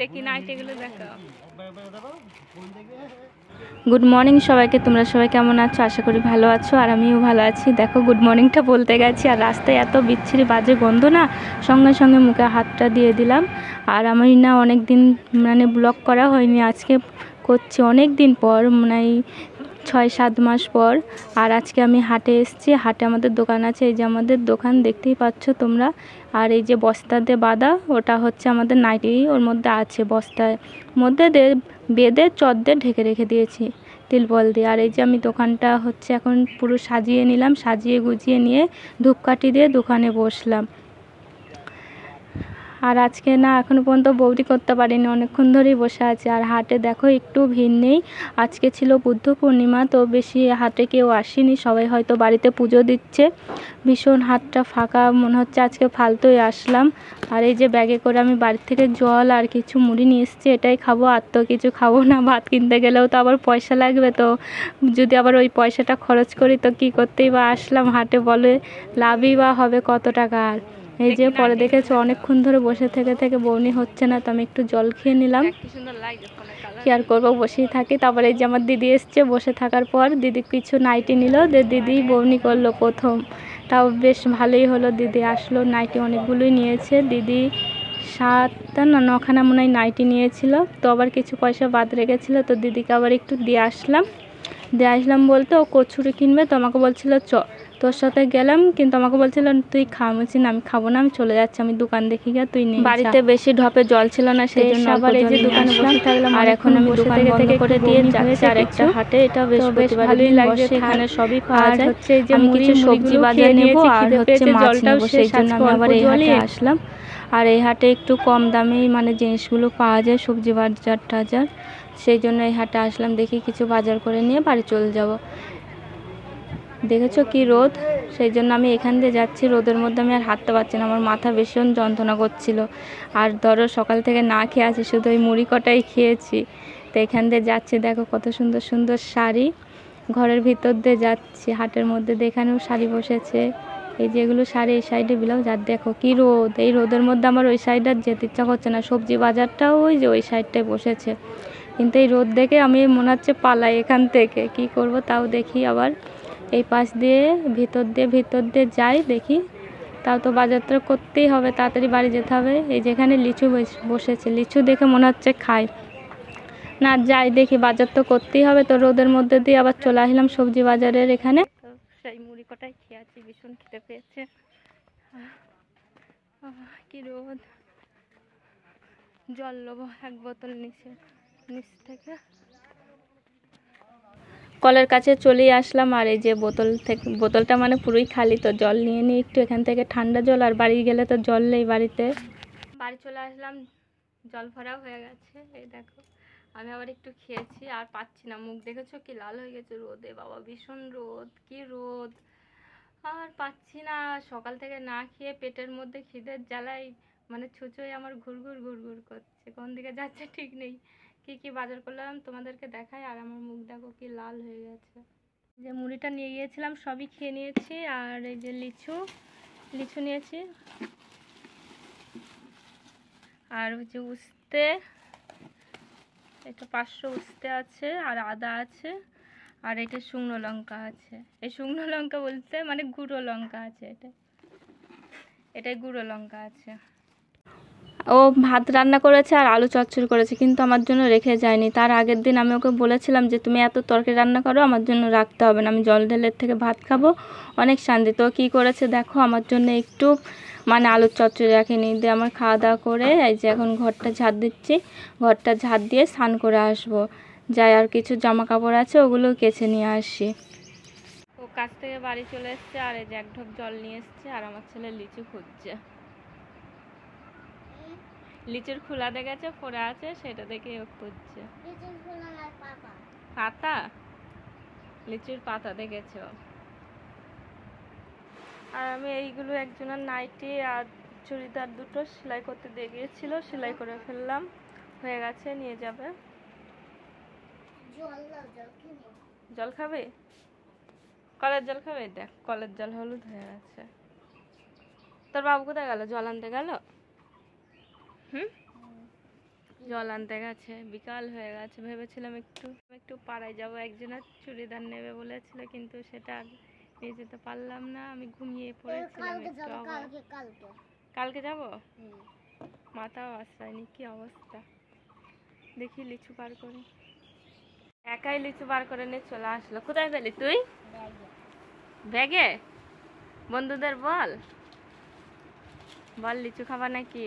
দেখি নাইটিগুলো দেখো। Good morning সবাইকে, তোমরা সবাই কেমন আছো? আশা করি ভালো আছো, আর আমিও ভালো আছি। দেখো গুড মর্নিংটা বলতে গেছি আর রাস্তায় এত বিচ্ছিরি বাজে গন্ধ না, সঙ্গে সঙ্গে মুখে হাতটা দিয়ে দিলাম। আর আমি না অনেক দিন মানে ব্লগ করা হয়নি, আজকে করছি অনেক দিন পর, মানে 6-7 মাস পর। আর আজকে আমি হাটে এসেছি, হাটে আমাদের দোকান আছে, এই যে আমাদের দোকান দেখতেই পাচ্ছ তোমরা। আর এই যে বস্তাতে বাঁধা ওটা হচ্ছে আমাদের নাইটি, ওর মধ্যে আছে বস্তার মধ্যে বেঁধে চদ্দর ঢেকে রেখে দিয়েছি তিরপল দিয়ে। আর এই যে আমি দোকানটা হচ্ছে এখন পুরো সাজিয়ে নিলাম, সাজিয়ে গুজিয়ে নিয়ে ধূপকাঠি দিয়ে দোকানে বসলাম। আর আজকে না এখনো পর্যন্ত বৌদি করতে পারিনি, অনেকক্ষণ ধরেই বসে আছে। আর হাটে দেখো একটু ভিড় নেই, আজকে ছিল বুদ্ধ পূর্ণিমা, তো বেশি হাটে কেউ আসেনি, সবাই হয়তো বাড়িতে পুজো দিচ্ছে। ভীষণ হাটটা ফাঁকা মনে হচ্ছে, আজকে ফালতুই আসলাম। আর এই যে ব্যাগে করে আমি বাড়ি থেকে জল আর কিছু মুড়ি নিয়ে এসেছি, এটাই খাবো, আর তো কিছু খাবো না। ভাত কিনতে গেলেও তো আবার পয়সা লাগবে, তো যদি আবার ওই পয়সাটা খরচ করি তো কী করতেই বা আসলাম হাটে, বলে লাভই বা হবে কত টাকা। আর এই যে পরে দেখেছো অনেকক্ষণ ধরে বসে থেকে থেকে বৌনি হচ্ছে না, তো আমি একটু জল খেয়ে নিলাম। কি আর করবো, বসেই থাকি। তারপরে এই যে আমার দিদি এসছে, বসে থাকার পর দিদি কিছু নাইটি নিল, দিদি বৌনি করলো প্রথম, তাও বেশ ভালোই হলো। দিদি আসলো, নাইটি অনেকগুলোই নিয়েছে দিদি, 7টা না 9খানা মনে হয় নাইটি নিয়েছিল, তো আবার কিছু পয়সা বাদ রেখেছিলো, তো দিদিকে আবার একটু দিয়ে আসলাম বলতে ও কচুরি কিনবে, তো আমাকে বলছিল চ তোর সাথে গেলাম, কিন্তু আমাকে বলছিল তুই খা, বলছি না আমি খাবো না, আমি চলে যাচ্ছি, আমি দোকান দেখি গিয়ে তুই নিয়ে। বাড়িতে বেশি ঢপে জল ছিল না, সেই জন্য আবার এই যে দোকানে বসে থাকলাম। আর এখন আমি দোকান বন্ধ করে দিয়ে যাচ্ছি আর একটা হাটে, এটা বেশ ভালোই লাগছে, এখানে সবই পাওয়া যায়। হচ্ছে এই যে আমি কিছু সবজি বাজার নেব আর হচ্ছে মাছ নেব, সেই জন্য আমি আবার এই হাটে আসলাম। আর এই হাটে একটু কম দামেই মানে জিনিসগুলো পাওয়া যায়, সবজি বাজার টাজার, সেই জন্য এই হাটে আসলাম। দেখি কিছু বাজার করে নিয়ে বাড়ি চলে যাব। দেখেছো কি রোদ, সেই জন্য আমি এখান দিয়ে যাচ্ছি, রোদের মধ্যে আমি আর হাঁটতে পারছি না, আমার মাথা ভীষণ যন্ত্রণা করছিল। আর ধরো সকাল থেকে না খেয়ে আছি, শুধু ওই মুড়ি কটাই খেয়েছি, তো এখান দিয়ে যাচ্ছি। দেখো কত সুন্দর সুন্দর শাড়ি, ঘরের ভিতর দিয়ে যাচ্ছি হাটের মধ্যে, এখানেও শাড়ি বসেছে, এই যেগুলো শাড়ি, এই সাইডে ব্লাউজ। আর দেখো কি রোদ, এই রোদের মধ্যে আমার ওই সাইডে আর যেতে ইচ্ছা করছে না। সবজি বাজারটাও ওই যে ওই সাইডটায় বসেছে, কিন্তু এই রোদ দেখে আমি মনে হচ্ছে পালাই এখান থেকে, কি করব, তাও দেখি আবার এই পাশ দিয়ে ভিতর দিয়ে যাই, দেখি তাও তো বাজারটা করতেই হবে, তাড়াতাড়ি বাড়ি যেতে হবে। এই যেখানে লিচু বসেছে, লিচু দেখে মনে হচ্ছে খাই না, যাই দেখি, বাজার তো করতেই হবে, তো রোদের মধ্যে দিয়ে আবার চলে আসলাম সবজি বাজারের এখানে। তো সেই মুড়ি কটাই খেয়ে আছি, ভীষণ খেতে পেয়েছে, কি রোদ। জল নেবো, এক বোতল নিচ থেকে কলের কাছে চলেই আসলাম। আর এই যে বোতলটা মানে পুরোই খালি, তো জল নিয়ে নিই একটু এখান থেকে, ঠান্ডা জল, আর বাড়ি গেলে তো জল নেই বাড়িতে। বাড়ি চলে আসলাম, জল ভরাও হয়ে গেছে, এই দেখো আমি আবার একটু খেয়েছি, আর পাচ্ছি না, মুখ দেখেছো কি লাল হয়ে গেছে রোদে, বাবা ভীষণ রোদ, কি রোদ, আর পাচ্ছি না। সকাল থেকে না খেয়ে পেটের মধ্যে খিদের জ্বালাই মানে ছুঁচোয় আমার ঘুরঘুর করছে, কোন দিকে যাচ্ছে ঠিক নেই। কি কি বাজার করলাম তোমাদেরকে দেখাই, আর আমার মুখ দেখো কি লাল হয়ে গেছে। যে মুড়িটা নিয়ে গিয়েছিলাম সবই খেয়ে নিয়েছি, আর এই যে লিচু নিয়েছি, আর হচ্ছে উস্তে, এটা 500 উস্তে আছে, আর আদা আছে, আর এটা শুকনো লঙ্কা আছে। এই শুকনো লঙ্কা বলতে মানে গুঁড়ো লঙ্কা আছে, এটাই গুঁড়ো লঙ্কা আছে। ও ভাত রান্না করেছে আর আলু চচ্চড়ি করেছে, কিন্তু আমার জন্য রেখে যায়নি। তার আগের দিন আমি ওকে বলেছিলাম যে তুমি এত তরকারি রান্না করো, আমার জন্য রাখতে হবে না, আমি জল ঢেলের থেকে ভাত খাবো, অনেক শান্তি। তো কী করেছে দেখো, আমার জন্য একটু মানে আলুর চচ্চড়ি রাখিনি, দিয়ে আমার খাওয়া দাওয়া করে এই যে এখন ঘরটা ঝাড় দিচ্ছি, ঘরটা ঝাড় দিয়ে স্নান করে আসবো, যাই আর কিছু জামা কাপড় আছে ওগুলো কেচে নিয়ে আসি। ও কাছ থেকে বাড়ি চলে এসছে, আর এই যে এক ঢোক জল নিয়ে এসছে, আর আমার ছেলে লিচু খুঁজছে, লিচুর খোলা দেখেছে পড়ে আছে, সেটা দেখে ও খুঁজছে। পাতা, লিচুর পাতা দেখেছ। আর আমি এইগুলো একজনের নাইটি আর চুড়িদার দুটো সেলাই করতে দিয়ে গিয়েছিল, সেলাই করে ফেললাম, হয়ে গেছে, নিয়ে যাবে। জল খাবে? কলের জল খাবে? দেখ কলের জল হলুদ হয়ে গেছে। তোর বাবু কোথায় গেল? জল আনতে গেল? হুম, জল আনতে গেছে। বিকাল হয়ে গেছে, ভেবেছিলাম একটু একটু পাড়ায় যাবো, একজনের চুড়িদার নেবে বলেছিল, কিন্তু সেটা আর নিয়ে যেতে পারলাম না। আমি ঘুমিয়ে পড়েছিলাম একটু। কালকে যাব? মাথাও আশ্রয়নি, কি অবস্থা। দেখি লিচু বার করি। একাই লিচু বার করে নিয়ে চলে আসলো। কোথায় পেলি তুই? ব্যাগে। বন্ধুদের বল, বল লিচু খাবা নাকি?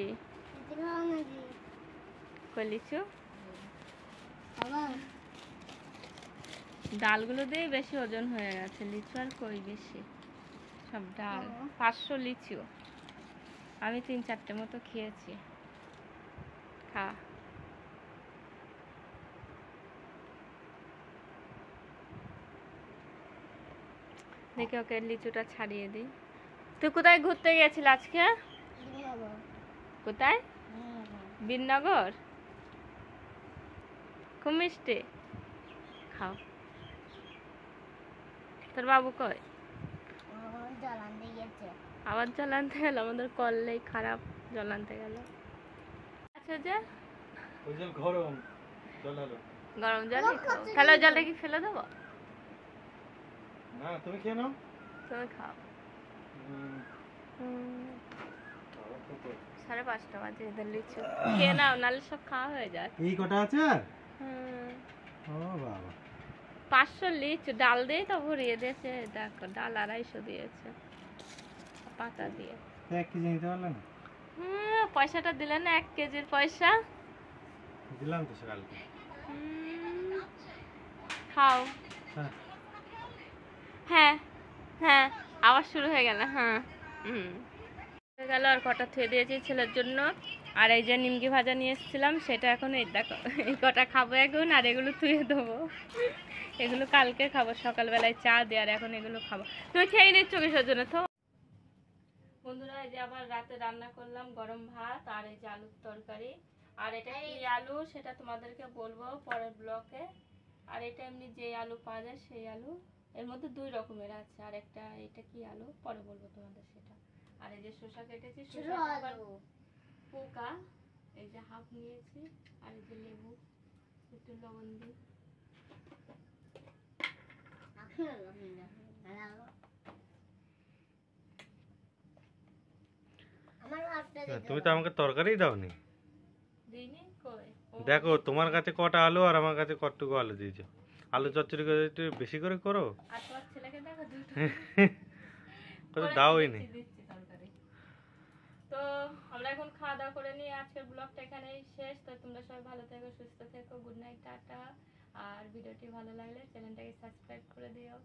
কই লিচু? ডালগুলো দিয়ে বেশি ওজন হয়ে গেছে, লিচু আর কই বেশি, সব ডাল। 500 লিচু, আমি 3-4টে মতো খেয়েছি। খা। দেখি ওকে লিচুটা ছাড়িয়ে দিই। তুই কোথায় ঘুরতে গেছিল আজকে? কোথায়? বীরনগর। খুব মিষ্টি, খাও। তোর বাবু কই? আবার জল আনতে গেল? আমাদের কলেই খারাপ, জল আনতে গেল। আচ্ছা যে গরম জল, তাহলে জলটা কি ফেলে দেবো? না, তুমি খেয়ে নাও। তুমি খাও। 5:30 বাজে, এদের লিচু খেয়ে নাও, নাহলে সব খাওয়া হয়ে যায়। এই কটা আছে আর? ও বাবা, 500 লিচু ডাল দিয়ে তো ভরিয়ে দিয়েছে। দেখো ডাল 250 দিয়েছে, পাতা দিয়ে। 1 কেজি নিতে পারলে না? পয়সাটা দিলে না, 1 কেজির পয়সা দিলাম তো সকালকে। খাও। হ্যাঁ হ্যাঁ, আবার শুরু হয়ে গেল। হ্যাঁ হয়ে গেল। আর কটা থুয়ে দিয়েছি ছেলের জন্য। আর এই যে নিমকি ভাজা নিয়ে এসেছিলাম, সেটা এখন এই দেখো, এই কটা খাবো এখন, আর এগুলো থুয়ে দেবো। এগুলো কালকে খাবো, সকালবেলায় চা দিয়ে। আর এখন এগুলো খাবো। তুমি খেয়ে নিচ্ছ কিসের জন্য? তো বন্ধুরা, এই যে আবার রাতে রান্না করলাম গরম ভাত, আর এই যে আলুর তরকারি। আর এটা কি আলু সেটা তোমাদেরকে বলবো পরের ব্লকে। আর এটা এমনি যে আলু পাওয়া যায় সেই আলু, এর মধ্যে 2 রকমের আছে। আর একটা এটা কি আলু পরে বলবো তোমাদের সেটা। আর এই যে শসা কেটেছি, শসা পোকা, এই যে হাফ নিয়েছি। আর এই যে লেবু, একটু লবণ দিই। তুমি তো আমাকে তরকারি দাওনি। দিইনি কই? দেখো তোমার কাছে কটা আলু আর আমার কাছে কতটুকু আলু দিয়েছো। আলু চচ্চড়ি করে একটু বেশি করে করো। আর তোমার ছেলেকে দেখো দুটো কত দাওই নি। তো আমরা এখন খাওয়া দাওয়া করে নিয়ে আজকের ব্লগটা এখানেই শেষ। তো তোমরা সবাই ভালো থেকো, সুস্থ থেকো। Good night, tata. আর ভিডিওটি ভালো লাগলে চ্যানেলটাকে সাবস্ক্রাইব করে দিও।